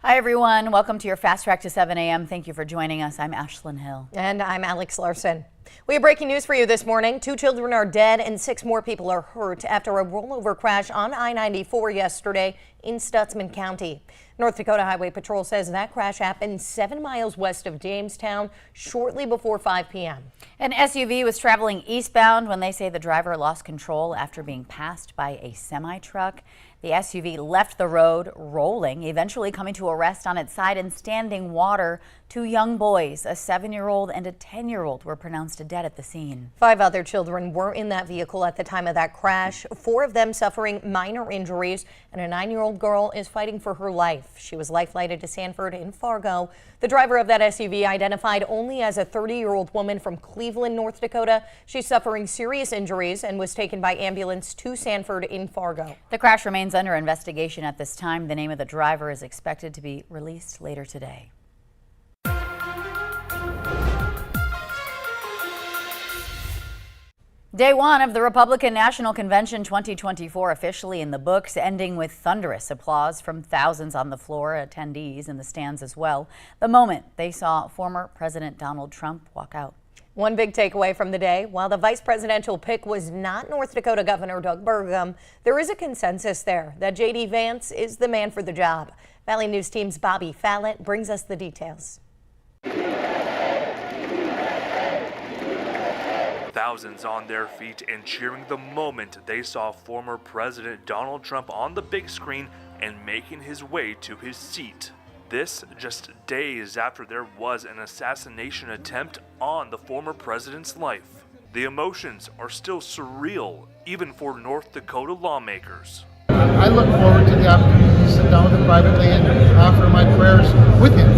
Hi, everyone. Welcome to your Fast Track to 7 a.m. Thank you for joining us. I'm Ashlyn Hill. And I'm Alex Larson. We have breaking news for you this morning. 2 children are dead and 6 more people are hurt after a rollover crash on I-94 yesterday in Stutsman County. North Dakota Highway Patrol says that crash happened 7 miles west of Jamestown shortly before 5 p.m. An SUV was traveling eastbound when they say the driver lost control after being passed by a semi-truck. The SUV left the road rolling, eventually coming to a rest on its side in standing water. 2 young boys, a 7-year-old and a 10-year-old, were pronounced dead at the scene. 5 other children were in that vehicle at the time of that crash, 4 of them suffering minor injuries, and a 9-year-old girl is fighting for her life. She was life-flighted to Sanford in Fargo. The driver of that SUV identified only as a 30-year-old woman from Cleveland, North Dakota. She's suffering serious injuries and was taken by ambulance to Sanford in Fargo. The crash remains under investigation at this time. The name of the driver is expected to be released later today. Day 1 of the Republican National Convention 2024 officially in the books, ending with thunderous applause from thousands on the floor, attendees in the stands as well, the moment they saw former President Donald Trump walk out. One big takeaway from the day, while the vice presidential pick was not North Dakota Governor Doug Burgum, there is a consensus there that J.D. Vance is the man for the job. Valley News Team's Bobby Fallett brings us the details. Thousands on their feet and cheering the moment they saw former President Donald Trump on the big screen and making his way to his seat. This just days after there was an assassination attempt on the former president's life. The emotions are still surreal, even for North Dakota lawmakers. I look forward to the opportunity to sit down with him privately and offer my prayers with him.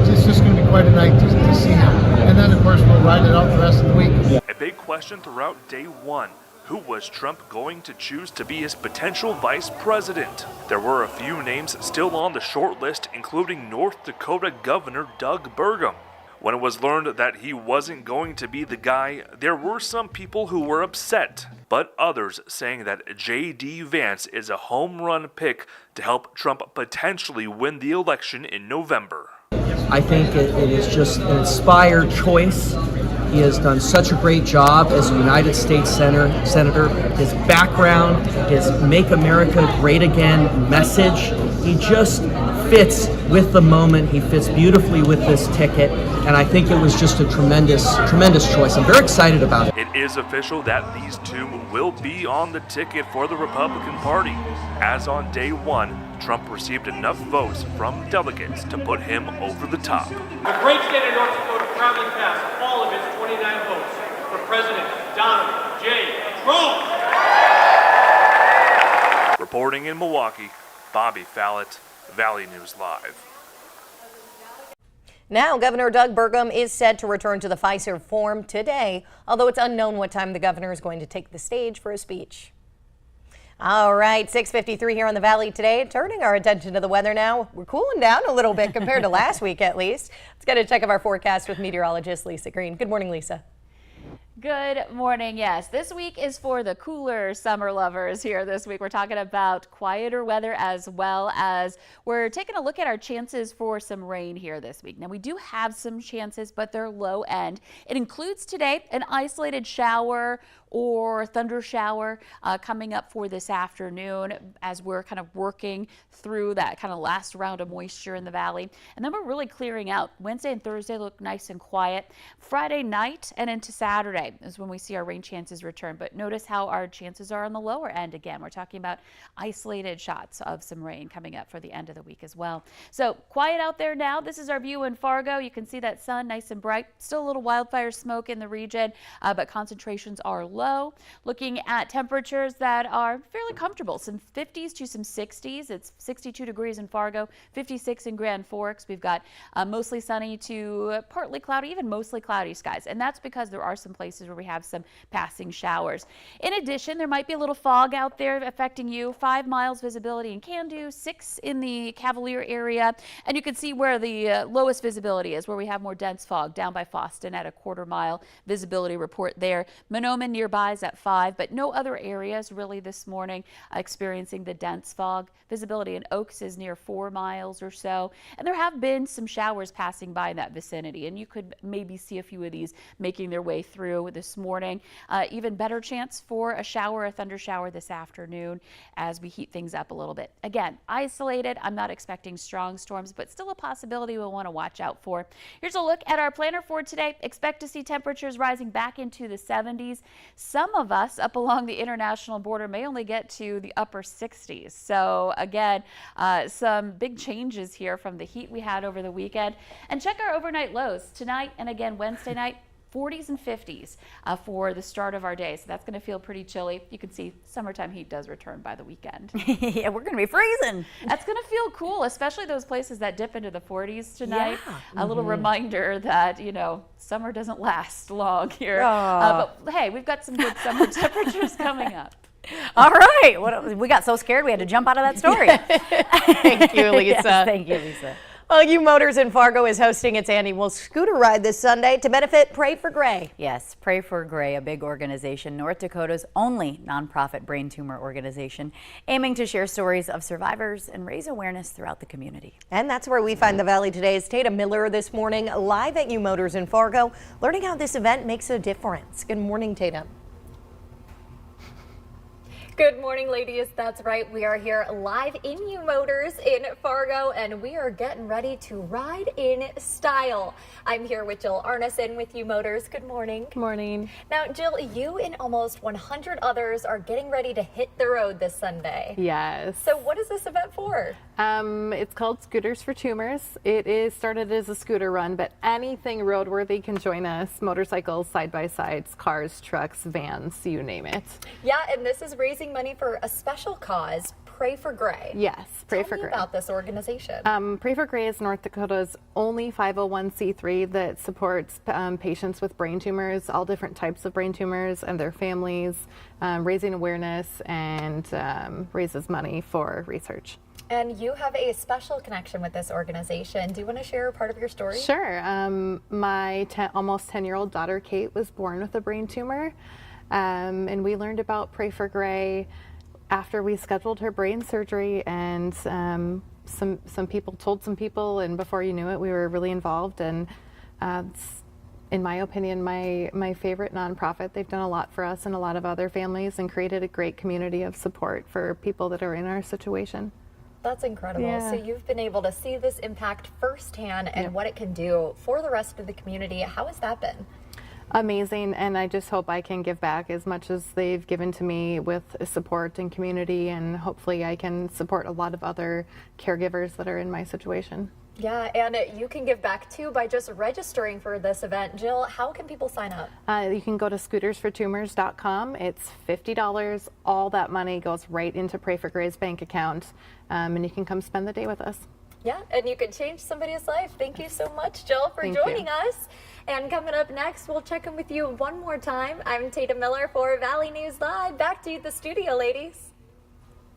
It's just going to be quite a night to see him. And then, of course, we'll ride it out the rest of the week. A big question throughout day 1. Who was Trump going to choose to be his potential vice president? There were a few names still on the short list, including North Dakota Governor Doug Burgum. When it was learned that he wasn't going to be the guy, there were some people who were upset, but others saying that J.D. Vance is a home run pick to help Trump potentially win the election in November. I think it is just an inspired choice. He has done such a great job as a United States Senator. His background, his Make America Great Again message, he just fits with the moment. He fits beautifully with this ticket, and I think it was just a tremendous choice. I'm very excited about it. It is official that these two will be on the ticket for the Republican Party. As on day 1, Trump received enough votes from delegates to put him over the top. The great state of North Dakota proudly passed all of its 29 votes for President Donald J. Trump. Reporting in Milwaukee, Bobby Fallett, Valley News Live. Now, Governor Doug Burgum is set to return to the Fiserv Forum today, although it's unknown what time the governor is going to take the stage for a speech. All right, 6:53 here on the Valley today. Turning our attention to the weather now. We're cooling down a little bit compared to last week, at least. Let's get a check of our forecast with meteorologist Lisa Green. Good morning, Lisa. Good morning. Yes, this week is for the cooler summer lovers here this week. We're talking about quieter weather as well as we're taking a look at our chances for some rain here this week. Now, we do have some chances, but they're low end. It includes today an isolated shower or thunder shower coming up for this afternoon as we're kind of working through that kind of last round of moisture in the valley. And then we're really clearing out. Wednesday and Thursday look nice and quiet. Friday night and into Saturday is when we see our rain chances return. But notice how our chances are on the lower end again. We're talking about isolated shots of some rain coming up for the end of the week as well. So quiet out there now. This is our view in Fargo. You can see that sun nice and bright. Still a little wildfire smoke in the region, but concentrations are low. Looking at temperatures that are fairly comfortable, some 50s to some 60s. It's 62 degrees in Fargo, 56 in Grand Forks. We've got mostly sunny to partly cloudy, even mostly cloudy skies. And that's because there are some places where we have some passing showers. In addition, there might be a little fog out there affecting you. 5 miles visibility in Candu, 6 in the Cavalier area. And you can see where the lowest visibility is, where we have more dense fog down by Foston at a 1/4 mile visibility report there. Mahnomen near nearbys at 5, but no other areas really this morning experiencing the dense fog. Visibility in Oaks is near 4 miles or so, and there have been some showers passing by in that vicinity, and you could maybe see a few of these making their way through this morning. Even better chance for a shower, a thunder shower this afternoon as we heat things up a little bit. Again, isolated. I'm not expecting strong storms, but still a possibility we'll want to watch out for. Here's a look at our planner for today. Expect to see temperatures rising back into the 70s. Some of us up along the international border may only get to the upper 60s. So again, some big changes here from the heat we had over the weekend. And check our overnight lows tonight and again Wednesday night. 40s and 50s for the start of our day. So that's going to feel pretty chilly. You can see summertime heat does return by the weekend. Yeah, we're going to be freezing. That's going to feel cool, especially those places that dip into the 40s tonight. Yeah. A little reminder that, you know, summer doesn't last long here. But hey, we've got some good summer temperatures coming up. All right. We got so scared we had to jump out of that story. Thank you, Lisa. Yes, thank you, Lisa. Well, U Motors in Fargo is hosting its annual scooter ride this Sunday to benefit Pray for Gray. Yes, Pray for Gray, a big organization, North Dakota's only nonprofit brain tumor organization, aiming to share stories of survivors and raise awareness throughout the community. And that's where we find the Valley Today's Tatum Miller this morning, live at U Motors in Fargo, learning how this event makes a difference. Good morning, Tatum. Good morning, ladies. That's right. We are here live in U Motors in Fargo, and we are getting ready to ride in style. I'm here with Jill Arneson with U Motors. Good morning. Good morning. Now, Jill, you and almost 100 others are getting ready to hit the road this Sunday. Yes. So what is this event for? It's called Scooters for Tumors. It is started as a scooter run, but anything roadworthy can join us. Motorcycles, side-by-sides, cars, trucks, vans, you name it. Yeah, and this is raising money for a special cause, Pray for Gray. Yes, Pray for Tell me Gray. about this organization. Pray for Gray is North Dakota's only 501c3 that supports patients with brain tumors, all different types of brain tumors and their families, raising awareness and raises money for research. And you have a special connection with this organization. Do you want to share part of your story? Sure. My almost 10-year-old daughter, Kate, was born with a brain tumor. And we learned about Pray for Gray after we scheduled her brain surgery, and some people told some people, and before you knew it, we were really involved. And it's, in my opinion, my favorite nonprofit. They've done a lot for us and a lot of other families, and created a great community of support for people that are in our situation. That's incredible. Yeah. So you've been able to see this impact firsthand and what it can do for the rest of the community. How has that been? Amazing, and I just hope I can give back as much as they've given to me with support and community, and hopefully I can support a lot of other caregivers that are in my situation. Yeah, and you can give back too by just registering for this event. Jill, how can people sign up? You can go to scootersfortumors.com. It's $50. All that money goes right into Pray for Gray's bank account, and you can come spend the day with us. Yeah, and you can change somebody's life. Thank you so much, Jill, for joining us. And coming up next, we'll check in with you one more time. I'm Tatum Miller for Valley News Live. Back to the studio, ladies.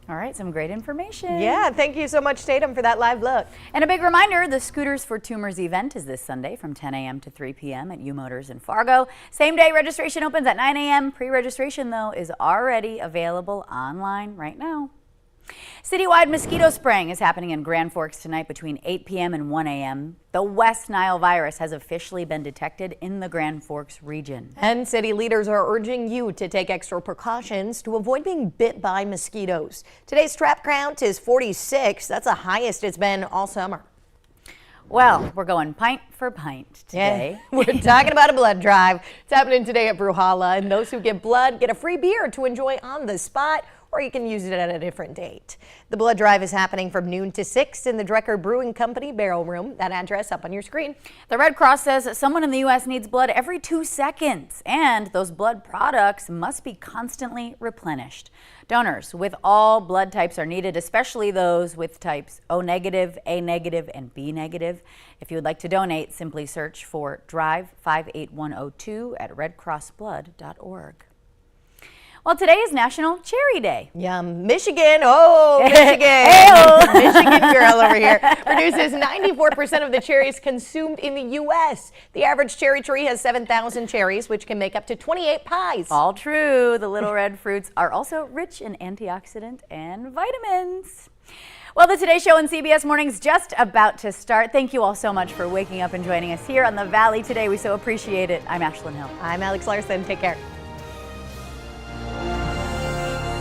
All right, some great information. Yeah, thank you so much, Tatum, for that live look. And a big reminder, the Scooters for Tumors event is this Sunday from 10 a.m. to 3 p.m. at U Motors in Fargo. Same day registration opens at 9 a.m. Pre-registration, though, is already available online right now. Citywide mosquito spraying is happening in Grand Forks tonight between 8 p.m. and 1 a.m. The West Nile virus has officially been detected in the Grand Forks region. And city leaders are urging you to take extra precautions to avoid being bit by mosquitoes. Today's trap count is 46. That's the highest it's been all summer. Well, we're going pint for pint today. Yeah, we're talking about a blood drive. It's happening today at Bruhala, and those who give blood get a free beer to enjoy on the spot, or you can use it at a different date. The blood drive is happening from noon to 6 in the Drecker Brewing Company Barrel Room. That address up on your screen. The Red Cross says that someone in the U.S. needs blood every 2 seconds, and those blood products must be constantly replenished. Donors with all blood types are needed, especially those with types O negative, A negative, and B negative. If you would like to donate, simply search for Drive 58102 at redcrossblood.org. Well, today is National Cherry Day. Yum. Michigan, oh, Michigan. Ayo. Michigan girl over here produces 94% of the cherries consumed in the U.S. The average cherry tree has 7,000 cherries, which can make up to 28 pies. All true. The little red fruits are also rich in antioxidant and vitamins. Well, the Today Show on CBS Mornings just about to start. Thank you all so much for waking up and joining us here on the Valley today. We so appreciate it. I'm Ashlyn Hill. I'm Alex Larson. Take care.